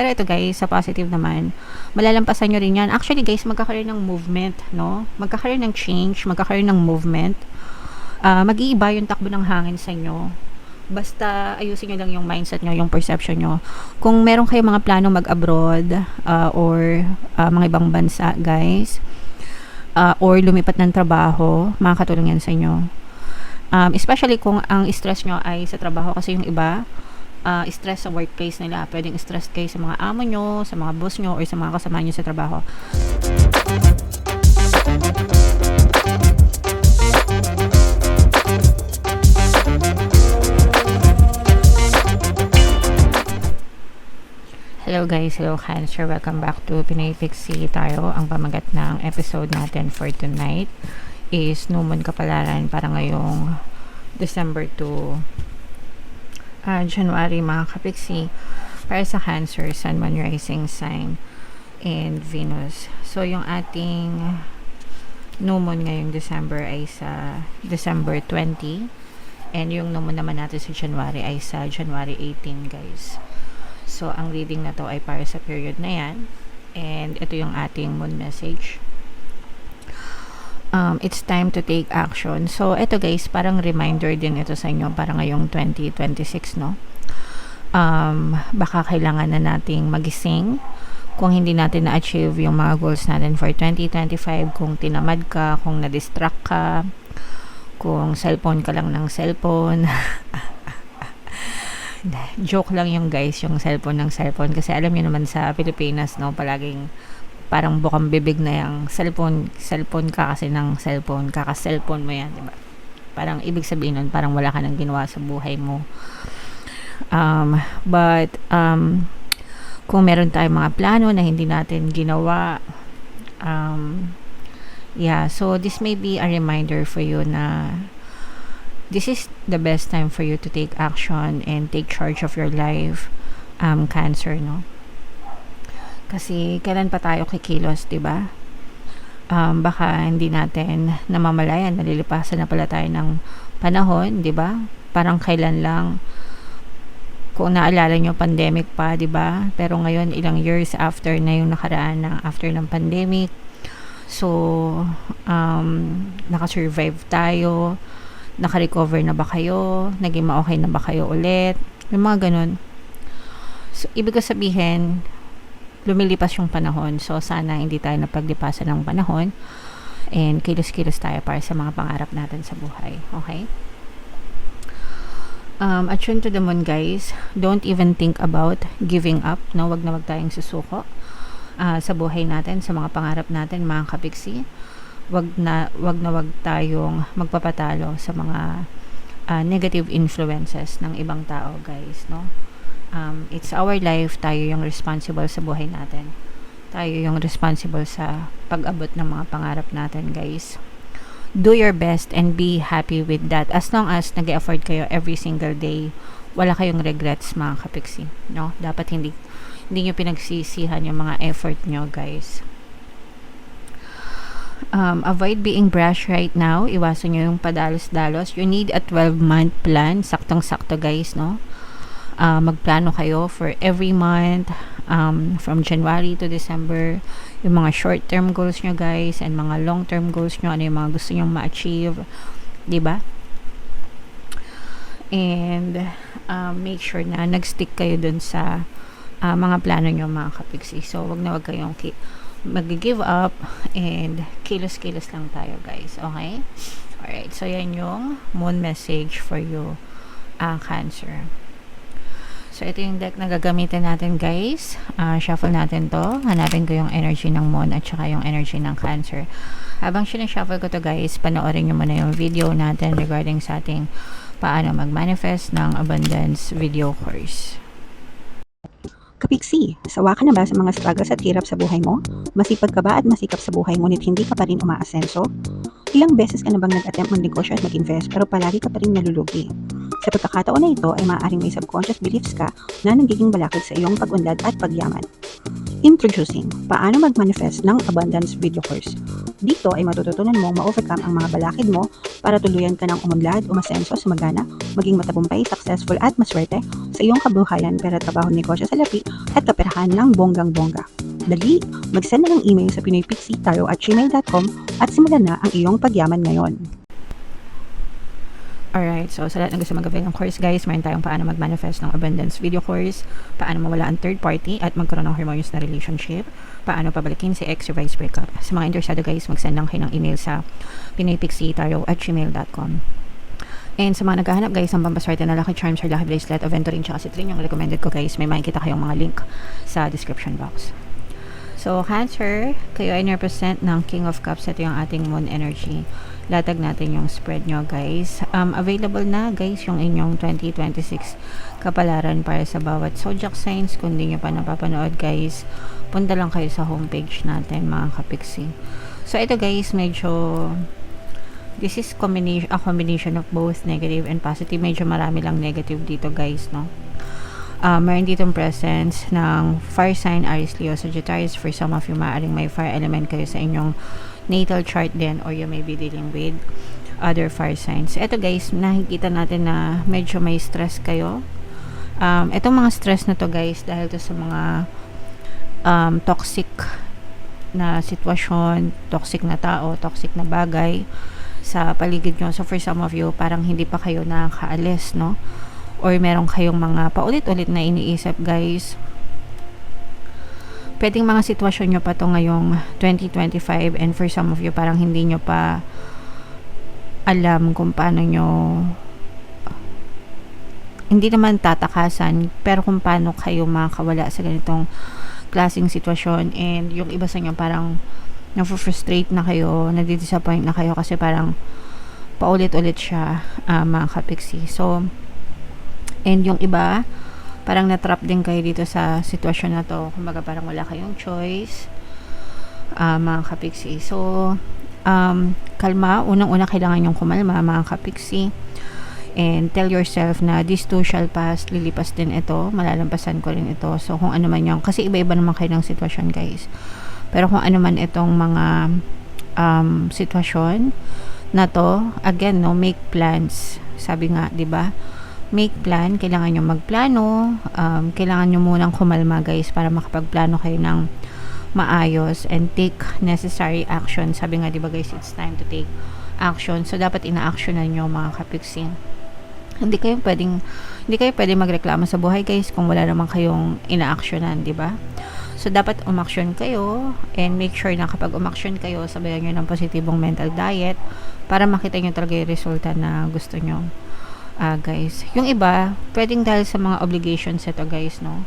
Pero ito guys, sa positive naman, malalampasan nyo rin yan. Actually guys, magkakaroon ng movement, no? Magkakaroon ng change, magkakaroon ng movement. Mag-iiba yung takbo ng hangin sa inyo. Basta ayusin nyo lang yung mindset nyo, yung perception nyo. Kung meron kayong mga plano mag-abroad or mga ibang bansa guys, or lumipat ng trabaho, makakatulong yan sa inyo. Especially kung ang stress nyo ay sa trabaho, kasi yung iba, stress sa workplace nila. Pwedeng stress kayo sa mga amo nyo, sa mga boss nyo, or sa mga kasama nyo sa trabaho. Hello guys, hello Cancer. Welcome back to Pinay Pixie tayo. Ang pamagat ng episode natin for tonight is New Moon Kapalaran para ngayong December to January mga kapiksi, para sa Cancer, Sun, Moon, Rising sign and Venus. So yung ating New Moon ngayong December ay sa December 20, and yung New Moon naman natin sa January ay sa January 18 guys. So ang reading na to ay para sa period na yan, and ito yung ating moon message. It's time to take action. So, ito guys, parang reminder din ito sa inyo para ngayong 2026, no? Baka kailangan na nating magising kung hindi natin na-achieve yung mga goals natin for 2025, kung tinamad ka, kung na-distract ka, kung cellphone ka lang ng cellphone. Joke lang yung guys, yung cellphone ng cellphone. Kasi alam niyo naman sa Pilipinas, no, palaging parang bukang bibig na yung cellphone ka kasi ng cellphone, kaka-cellphone mo yan, diba? Parang ibig sabihin nun, parang wala ka nang ginawa sa buhay mo. But kung meron tayong mga plano na hindi natin ginawa, yeah, so this may be a reminder for you na this is the best time for you to take action and take charge of your life, Cancer, no? Kasi kailan pa tayo kikilos, 'di ba? Baka hindi natin namamalayan, nalilipasan na pala tayo ng panahon, 'di ba? Parang kailan lang, kung naalala nyo, pandemic pa, 'di ba? Pero ngayon ilang years after na yung nakaraan ng after ng pandemic. So, naka-survive tayo, naka-recover na ba kayo? Naging ma-okay na ba kayo ulit? Yung mga ganun. So, ibig sabihin, lumilipas yung panahon. So, sana hindi tayo napaglipasan ng panahon and kilos-kilos tayo para sa mga pangarap natin sa buhay. Okay? Attune to the moon, guys. Don't even think about giving up. No? Wag na wag tayong susuko sa buhay natin, sa mga pangarap natin, mga kapiksi. Wag na wag tayong magpapatalo sa mga negative influences ng ibang tao, guys. No? It's our life, tayo yung responsible sa buhay natin. Tayo yung responsible sa pag-abot ng mga pangarap natin, guys. Do your best and be happy with that. As long as nag-e-effort kayo every single day, wala kayong regrets, mga kapiksi, no? Dapat hindi nyo pinagsisihan yung mga effort nyo, guys. Avoid being brash right now. Iwasan nyo yung padalos-dalos. You need a 12-month plan. Saktong-sakto, guys, no? Magplano kayo for every month, from January to December, yung mga short-term goals nyo, guys, and mga long-term goals nyo, ano yung mga gusto nyo ma-achieve, diba? And make sure na nag-stick kayo dun sa mga plano nyo, mga kapiksi. So, wag na wag kayong mag-give up, and kilos-kilos lang tayo, guys. Okay? Alright, so yan yung moon message for you, Cancer. So, ito yung deck na gagamitin natin, guys. Shuffle natin to. Hanapin ko yung energy ng moon at saka yung energy ng Cancer. Habang sinashuffle ko to, guys, panoorin nyo muna yung video natin regarding sa ating paano mag-manifest ng abundance video course. Kapiksi, sawa ka na ba sa mga struggles at hirap sa buhay mo? Masipag ka ba at masikap sa buhay ngunit hindi ka pa rin umaasenso? Ilang beses ka na bang nag-attempt mag-negosyo at mag-invest pero palagi ka pa rin nalulugi? Sa pagkakataon na ito ay maaaring may subconscious beliefs ka na nagiging balakid sa iyong pag-unlad at pagyaman. Introducing, paano mag-manifest ng abundance video course. Dito ay matututunan mong ma-overcome ang mga balakid mo para tuluyan ka ng umunlad, umasenso, sumagana, maging matagumpay, successful at maswerte sa iyong kabuhayan, pera, trabaho, negosyo, salapi at kaperahan ng bonggang-bongga. Dali, mag-send na ng email sa pinoypixie@gmail.com at simulan na ang iyong pagyaman ngayon. Alright, so sa lahat ng gusto mag-avail ng course guys, meron tayong paano mag-manifest ng abundance video course, paano mawala ang third party at magkaroon ng harmonious na relationship, paano pabalikin si ex revised breakup. Sa mga interesado guys, mag-send lang kayo ng email sa pinoypixie@gmail.com. And sa mga naghahanap guys ng pampaswerte na lucky charms or lucky bracelet, Aventurin tsaka Citrine yung recommended ko guys, may makikita kayong mga link sa description box. So, Cancer, kayo ay represent ng King of Cups. Ito yung ating moon energy. Latag natin yung spread nyo, guys. Available na, guys, yung inyong 2026 kapalaran para sa bawat zodiac signs. Kung di nyo pa napapanood, guys, punta lang kayo sa homepage natin, mga kapiksi. So, ito, guys, medyo this is a combination of both negative and positive. Medyo marami lang negative dito, guys, no? Meron ditong presence ng fire sign, Aries, Leo, Sagittarius. For some of you, maaaring may fire element kayo sa inyong natal chart din, or you may be dealing with other fire signs. Ito guys, nakikita natin na medyo may stress kayo. Itong mga stress na to guys, dahil to sa mga toxic na sitwasyon, toxic na tao, toxic na bagay sa paligid nyo. So for some of you, parang hindi pa kayo nakakaalis, no? Or meron kayong mga paulit-ulit na iniisip guys. Pwedeng mga sitwasyon nyo pa to ngayong 2025, and for some of you parang hindi nyo pa alam kung paano nyo, hindi naman tatakasan, pero kung paano kayo makawala sa ganitong klaseng sitwasyon. And yung iba sa inyo parang na-frustrate na kayo, nadidisappoint na kayo kasi parang paulit-ulit siya, mga kapiksi. So and yung iba, parang natrap din kayo dito sa sitwasyon na to. Kumbaga parang wala kayong choice, mga kapiksi. So, kalma. Unang-una, kailangan yung kumalma, mga kapiksi. And tell yourself na this too shall pass. Lilipas din ito. Malalampasan ko rin ito. So, kung ano man yung, kasi iba-iba naman kayo ng sitwasyon, guys. Pero kung ano man itong mga sitwasyon na to, again, no, make plans. Sabi nga, di ba? Make plan, kailangan nyo magplano, kailangan nyo munang kumalma guys para makapagplano kayo ng maayos and take necessary action. Sabi nga diba guys, it's time to take action. So dapat ina-actionan nyo mga kapiksi. Hindi kayo pwedeng magreklamo sa buhay guys kung wala naman kayong ina-actionan, diba? So dapat umaksyon kayo, and make sure na kapag umaksyon kayo, sabayan nyo ng positibong mental diet para makita nyo talaga yung resulta na gusto nyo. Guys, yung iba pwedeng dahil sa mga obligations ito guys, no,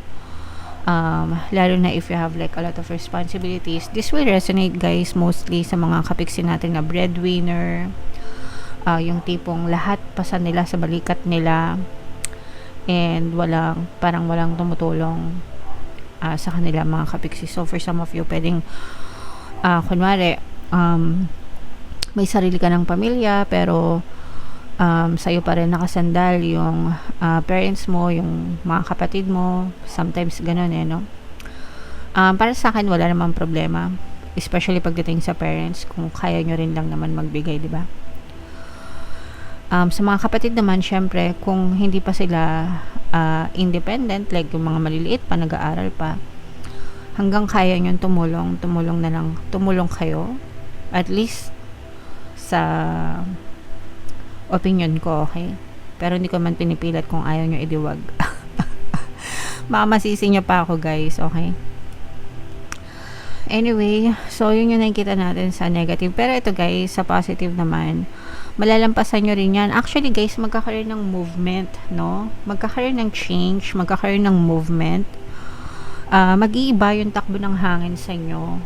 lalo na if you have like a lot of responsibilities. This will resonate guys mostly sa mga kapiksi natin na breadwinner, yung tipong lahat pasan nila sa balikat nila and parang walang tumutulong sa kanila, mga kapiksi. So for some of you, pwedeng kunwari may sarili ka ng pamilya pero sa'yo pa rin nakasandal yung parents mo, yung mga kapatid mo. Sometimes ganun no. Para sa akin wala namang problema, especially pagdating sa parents, kung kaya nyo rin lang naman magbigay, di ba? Sa mga kapatid naman, syempre kung hindi pa sila independent, like yung mga maliliit pa, nag-aaral pa, hanggang kaya nyo tumulong na lang, tumulong kayo, at least sa opinion ko, okay? Pero hindi ko man pinipilat kung ayaw nyo idiwag. Mamasisi nyo pa ako guys, okay? Anyway, so yun yung nakikita natin sa negative. Pero ito guys, sa positive naman, malalampasan nyo rin yan. Actually guys, magkakaroon ng movement, no? Magkakaroon ng change, magkakaroon ng movement. Mag-iiba yung takbo ng hangin sa inyo.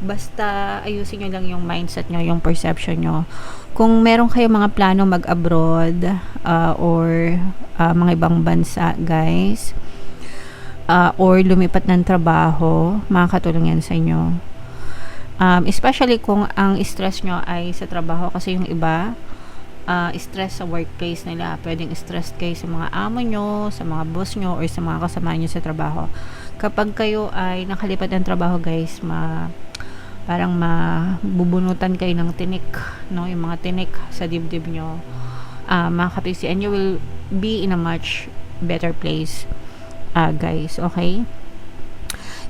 Basta ayusin nyo lang yung mindset nyo, yung perception nyo. Kung meron kayo mga plano mag-abroad or mga ibang bansa guys, or lumipat ng trabaho, makakatulong yan sa inyo. Especially kung ang stress nyo ay sa trabaho, kasi yung iba stress sa workplace nila. Pwedeng stress kayo sa mga amo nyo, sa mga boss nyo, or sa mga kasama nyo sa trabaho. Kapag kayo ay nakalipat ng trabaho guys, parang mabubunutan kayo ng tinik, no? Yung mga tinik sa dibdib nyo, mga kapiksi, and you will be in a much better place, guys, okay?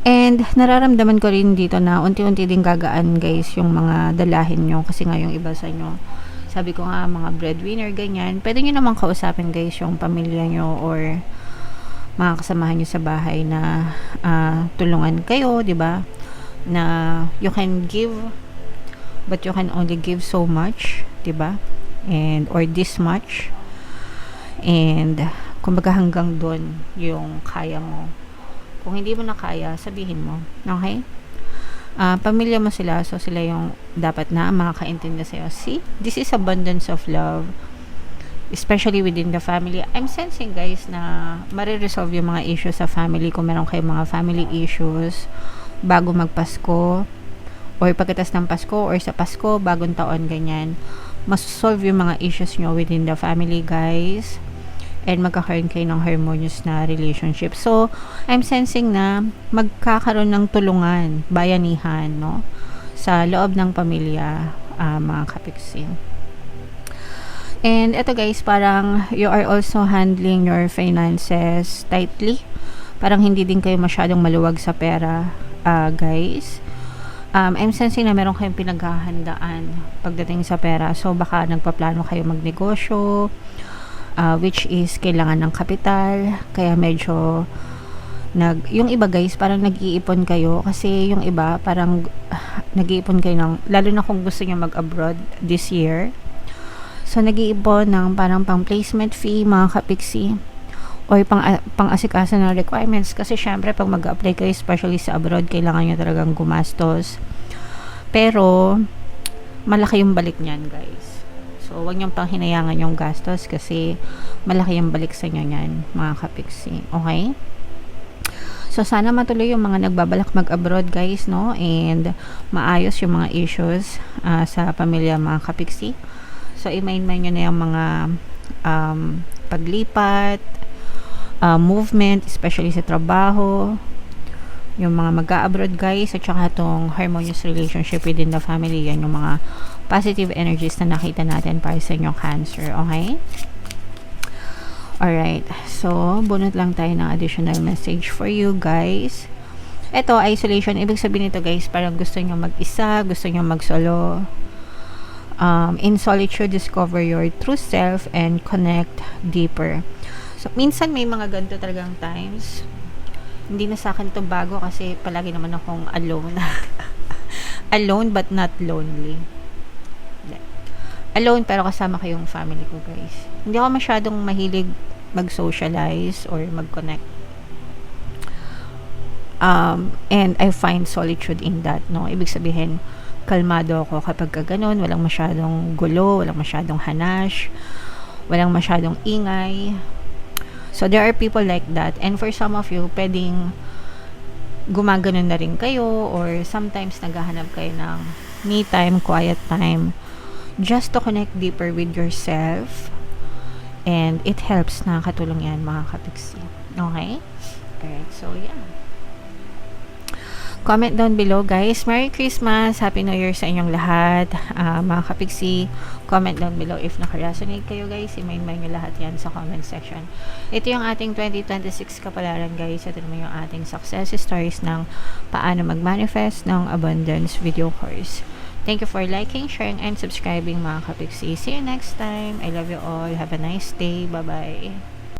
And nararamdaman ko rin dito na unti-unti din gagaan, guys, yung mga dalahin nyo, kasi nga yung iba sa inyo, sabi ko nga, mga breadwinner, ganyan, pwede nyo naman kausapin, guys, yung pamilya nyo or mga kasamahan nyo sa bahay na tulungan kayo, di ba? Na you can give, but you can only give so much, di ba? And or this much, and kumbaga hanggang doon yung kaya mo. Kung hindi mo na kaya, sabihin mo, okay? Pamilya mo sila, so sila yung dapat na makakaintindi sa'yo. See, this is abundance of love, especially within the family. I'm sensing, guys, na mariresolve yung mga issues sa family. Kung meron kayong mga family issues bago magpasko, or pagkatas ng Pasko, or sa Pasko, bagong taon, ganyan, masolve yung mga issues nyo within the family, guys, and magkakaroon kayo ng harmonious na relationship. So, I'm sensing na magkakaroon ng tulungan, bayanihan, no, sa loob ng pamilya, mga kapiksi. And eto, guys, parang you are also handling your finances tightly. Parang hindi din kayo masyadong maluwag sa pera, guys. I'm sensing na meron kayong pinaghahandaan pagdating sa pera. So, baka nagpaplano kayo magnegosyo, which is kailangan ng kapital, kaya medyo yung iba, guys, parang nag-iipon kayo, kasi yung iba parang nag-iipon kayo ng, lalo na kung gusto niyo mag-abroad this year, so nag-iipon ng parang pang placement fee, mga kapiksi, or pang asikaso ng requirements, kasi syempre pag mag-apply kayo, especially sa abroad, kailangan nyo talagang gumastos, pero malaki yung balik niyan, guys. So, huwag niyong pang hinayangan yung gastos, kasi malaki yung balik sa inyo niyan, mga kapiksi. Okay? So, sana matuloy yung mga nagbabalak mag-abroad, guys, no? And maayos yung mga issues sa pamilya, mga kapiksi. So, i-main-main nyo na yung mga paglipat, movement, especially sa trabaho, yung mga mag-abroad, guys, at saka itong harmonious relationship within the family. Yan yung mga positive energies na nakita natin para sa inyong Cancer, okay? Alright, so bunot lang tayo ng additional message for you, guys. Ito, isolation, ibig sabihin nito, guys, parang gusto nyo mag-isa, gusto nyo mag-solo. In solitude, discover your true self and connect deeper. So, minsan may mga ganito talagang times. Hindi na sa akin to bago, kasi palagi naman akong alone. Alone but not lonely. Alone pero kasama ko yung family ko, guys. Hindi ako masyadong mahilig mag-socialize or mag-connect. And I find solitude in that, no? Ibig sabihin, kalmado ako kapag ganun, walang masyadong gulo, walang masyadong hanash, walang masyadong ingay. So, there are people like that. And for some of you, pwedeng gumaganon na rin kayo, or sometimes naghahanap kayo ng me time, quiet time, just to connect deeper with yourself. And it helps, na katulong yan, mga kapiksi. Okay? Alright, so yeah. Comment down below, guys. Merry Christmas! Happy New Year sa inyong lahat. Mga kapiksi, comment down below if nakaresonate kayo, guys. I-main nyo lahat yan sa comment section. Ito yung ating 2026 kapalaran, guys. Ito naman yung ating success stories ng paano mag-manifest ng abundance video course. Thank you for liking, sharing, and subscribing, mga kapiksi. See you next time. I love you all. Have a nice day. Bye-bye.